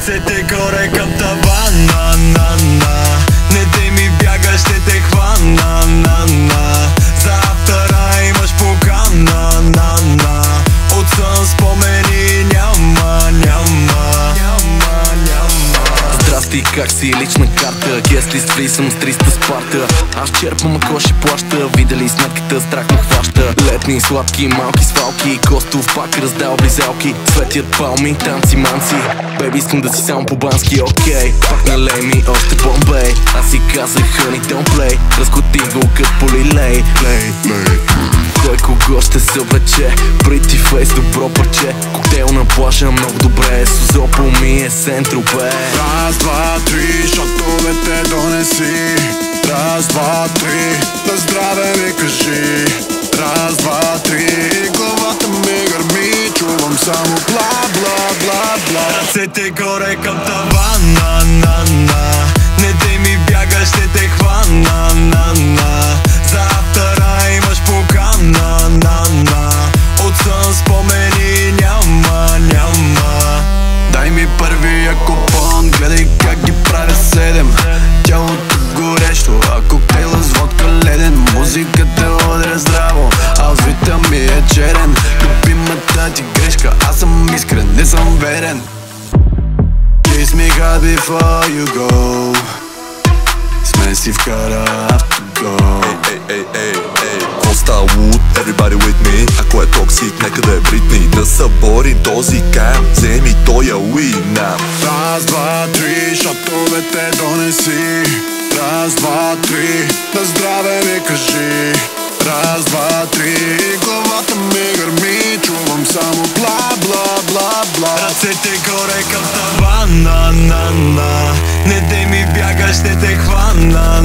Ръцете горе към тавана, не дей ми бяга, ще те хвана, за автора имаш покана, от сън спомени няма. Здрасти, как си, лична карта, гест лист фри, съм с 300 Спарта. Аз черпам, ако ще плаща, видели сметката, страх ме хваща. Летни, сладки, малки свалки, Костов пак раздал близалки. Светят палми, танци, манци, бейби искам да си само по-бански, окей. Пак налей ми още Бомбей, аз си казах honey don't play, разкотих го кът полилей. Кой кого ще се облече, pretty face, добро парче. Коктейл на плажа, много добре, Сузопо ми е Сент-Тропе. Раз, два, три, шотовете донеси. Раз, два, три, на здраве ми кажи. Раз, два, три, главата ми гърми, чувам само бла. Ръцете горе към тавана, не дей ми бяга, ще те хвана, за автора имаш покана, от сън спомени няма. Дай ми първия купон, гледай как ги правя 7. Тялото горещо, а коктейла с водка леден. Музиката удря здраво, а звука ми е черен. Любимата ти грешка, аз съм искрен, не съм верен. Kiss me hard before you go, с мен си вкара автого. Коста Луд, everybody with me. Ако е токсик, нека да е Бритни. Да съборим този кам, вземи тоя уина. Раз, два, три, шотовете донеси. Раз, два, три, на здраве ми кажи. Раз, два, три, главата ми гърми, чувам само бла. Ръцете горе към тавана, не дей ми бяга, ще те хвана,